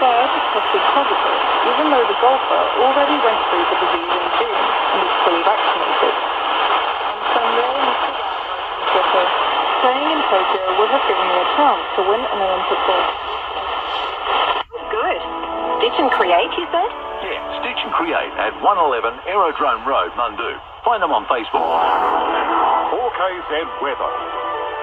third tested positive, even though the golfer already went through the disease in June and is fully vaccinated. On Sunday, Mr. Rao wrote on Twitter, "Playing in Tokyo would have given me a chance to win an Olympic gold." Good. Stitch and Create, you said? Yeah, Stitch and Create at 111 Aerodrome Road, Mundu. Find them on Facebook. 4KZ Weather.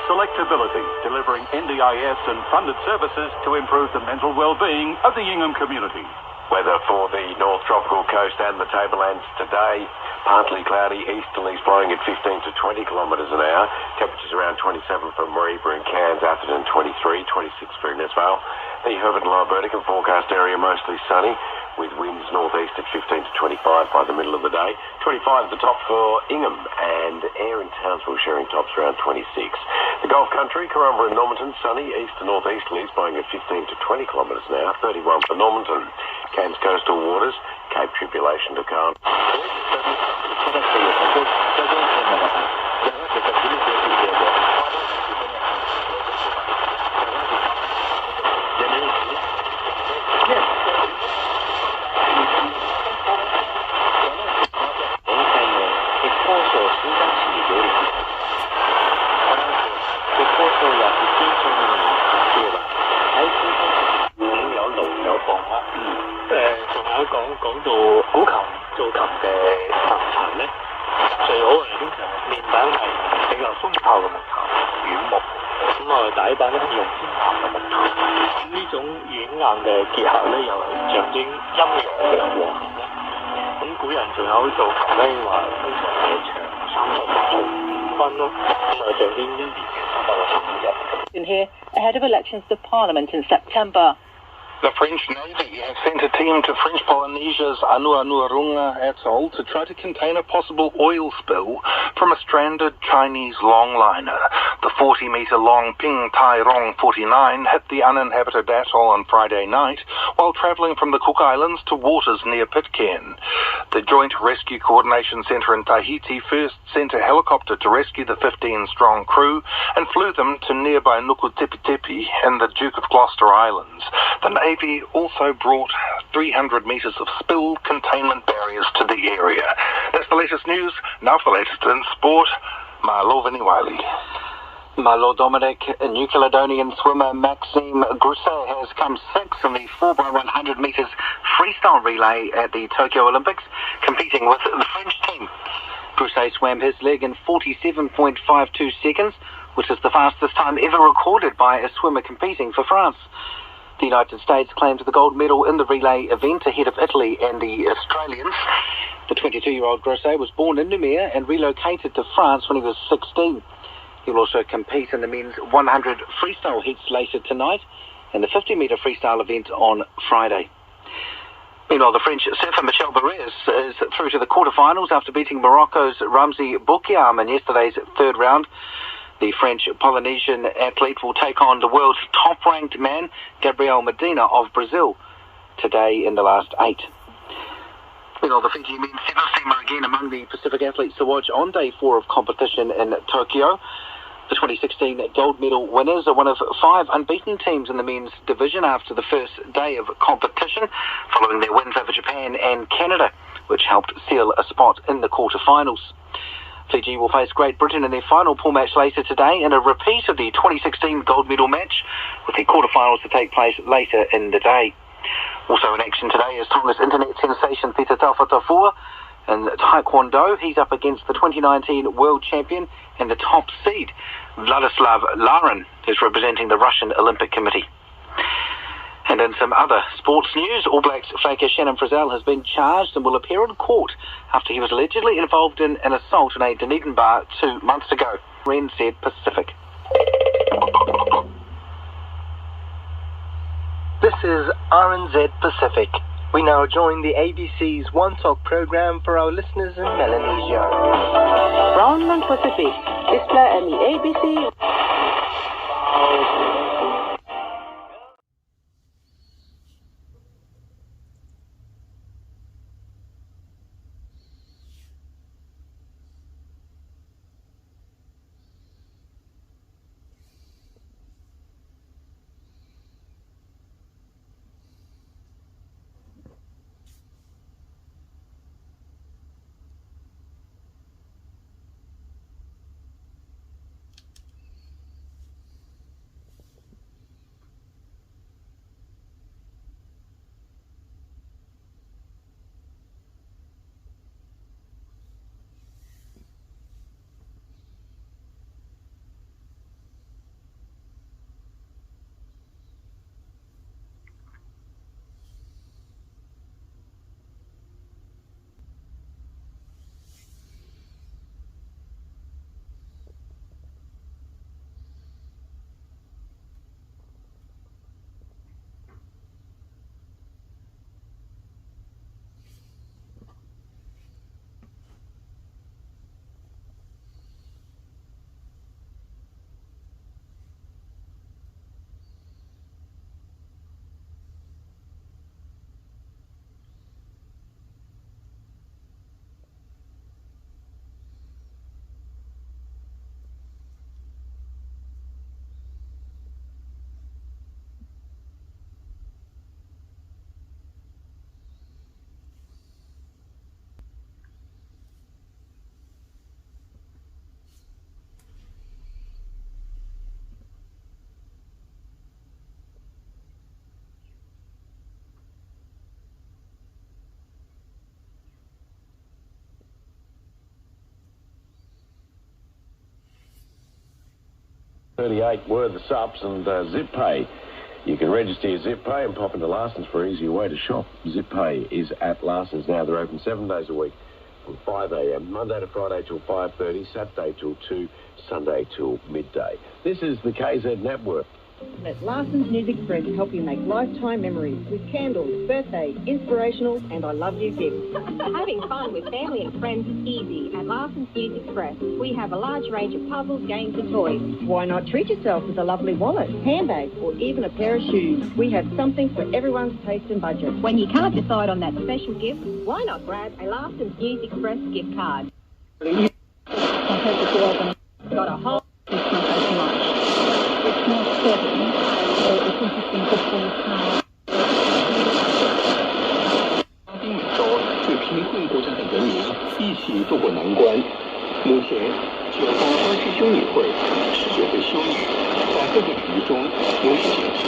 Selectability, delivering NDIS and funded services to improve the mental well-being of the Ingham community. Weather for the North Tropical Coast and the Tablelands today. Partly cloudy, easterlies blowing at 15 to 20 kilometres an hour. Temperatures around 27 for Mareeba and Cairns, Atherton 23, 26 for Innisfail. The Hervey and Lower Burdekin forecast area mostly sunny, with winds northeast at 15 to 25 by the middle of the day. 25 at the top for Ingham, and air in Townsville sharing tops around 26. The Gulf Country, Corumba and Normanton, sunny, east to northeasterlies blowing at 15 to 20 kilometres an hour. 31 for Normanton. Cairns coastal waters, Cape Tribulation to calm. In here ahead of elections to Parliament in September. The French Navy has sent a team to French Polynesia's Anuanuarunga atoll to try to contain a possible oil spill from a stranded Chinese longliner. The 40-metre-long Ping Tai Rong 49 hit the uninhabited atoll on Friday night while travelling from the Cook Islands to waters near Pitcairn. The Joint Rescue Coordination Centre in Tahiti first sent a helicopter to rescue the 15-strong crew and flew them to nearby Nukutipitipi in the Duke of Gloucester Islands. The Navy also brought 300 metres of spill containment barriers to the area. That's the latest news. Now for the latest in sport. Malo Viniwali. Malo Dominic, New Caledonian swimmer Maxime Grousset has come sixth in the 4x100 metres freestyle relay at the Tokyo Olympics, competing with the French team. Grousset swam his leg in 47.52 seconds, which is the fastest time ever recorded by a swimmer competing for France. The United States claimed the gold medal in the relay event ahead of Italy and the Australians. The 22-year-old Grousset was born in Nouméa and relocated to France when he was 16. He will also compete in the men's 100 freestyle heats later tonight and the 50-metre freestyle event on Friday. Meanwhile, the French surfer Michel Barres is through to the quarterfinals after beating Morocco's Ramzi Boukiam in yesterday's third round. The French Polynesian athlete will take on the world's top-ranked man, Gabriel Medina of Brazil, today in the last 8. Meanwhile, the Fiji men's sevens team are again among the Pacific athletes to watch on day 4 of competition in Tokyo. The 2016 gold medal winners are one of 5 unbeaten teams in the men's division after the first day of competition, following their wins over Japan and Canada, which helped seal a spot in the quarterfinals. Fiji will face Great Britain in their final pool match later today in a repeat of the 2016 gold medal match, with the quarterfinals to take place later in the day. Also in action today is Tonga's internet sensation Pita Taufatofua. In Taekwondo, he's up against the 2019 world champion and the top seed, Vladislav Larin, who's representing the Russian Olympic Committee. And in some other sports news, All Blacks flanker Shannon Frizzell has been charged and will appear in court after he was allegedly involved in an assault in a Dunedin bar 2 months ago. RNZ Pacific. This is RNZ Pacific. We now join the ABC's One Talk program for our listeners in Melanesia. Brownland Pacific, display and the ABC. 38 were the subs and Zip Pay. You can register your Zip Pay and pop into Larson's for an easier way to shop. Zip Pay is at Larson's now. They're open 7 days a week from 5 a.m, Monday to Friday till 5:30, Saturday till 2, Sunday till midday. This is the KZ Network. Let Larson's News Express help you make lifetime memories with candles, birthday, inspirational and I love you gifts. Having fun with family and friends is easy at Larson's News Express. We have a large range of puzzles, games and toys. Why not treat yourself with a lovely wallet, handbag or even a pair of shoes? We have something for everyone's taste and budget. When you can't decide on that special gift, why not grab a Larson's News Express gift card? Got a whole... It's not so much. It's not certain. It's interesting to think how... 与贫困国家的人民一起渡过难关。目前，9方安息修女会是学会修女，在各个领域中努力减轻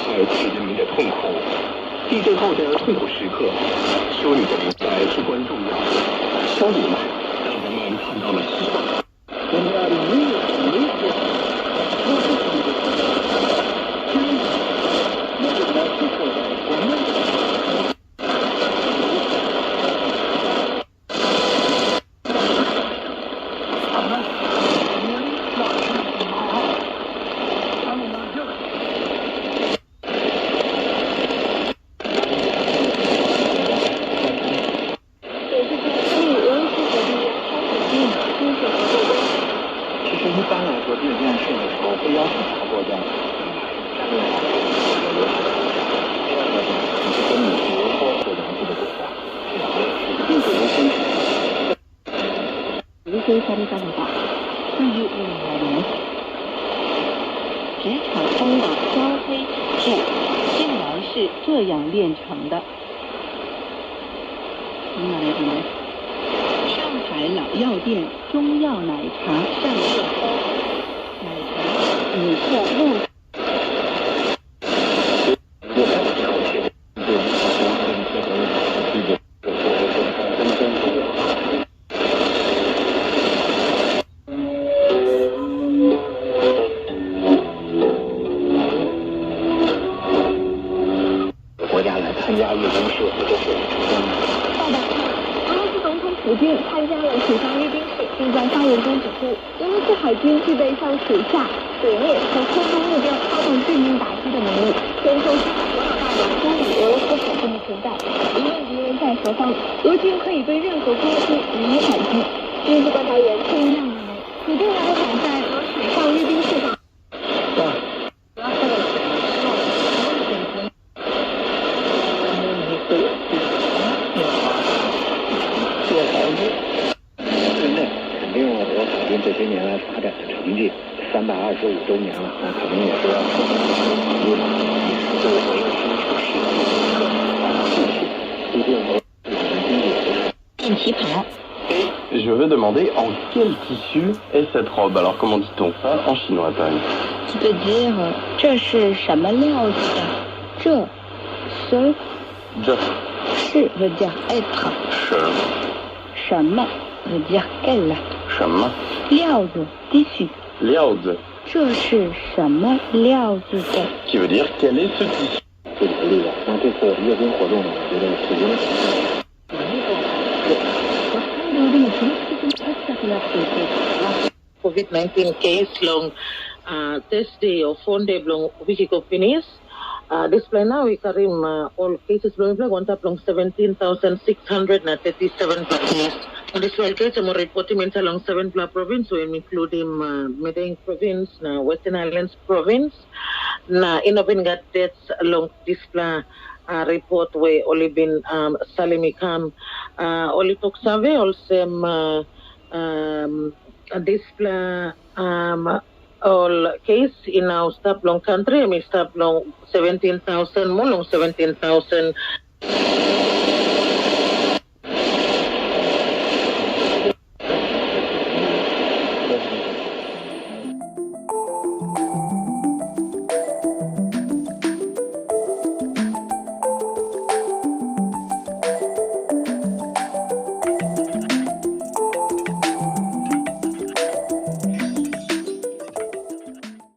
害济人民的痛苦。地震后的痛苦时刻，修女的存在至关重要。修女们让人们看到了希望。 这样炼成的。上海老药店中药奶茶上色包，奶茶5克6。 具备向水下、水面和空中目标发动致命打击的能力，先说出多少大洋都与俄罗斯海军的存在，无论敌人在何方，俄军可以对任何公司予以反击。军事观察员崔亮认为，普京来访在俄水上阅兵式上。 这些年来发展的成绩，325周年了，那肯定也是要说问题牌。 Je veux demander en quel tissu est cette robe. Alors comment dit-on ça en chinois, Tony? Tu peux dire 这是什么料子的？这是是 veut dire être。什么 veut dire quel。 什么？料子 tissu。料子。这是什么料子的 Qui veut dire quel est ce tissu？ 这里的力量。那这次阅兵活动呢，我觉得普京的。 COVID-19 case long test day or 4 day long wiki ko finish. Display now we carry all cases long 17,637 cases. This will get more reporting along 7 province, so including Medellin province, Western Islands province. Na inobin got deaths along display report where only been Salimikam only took survey also display all case in our stop long country. I mean stop long 17,000 more long 17,000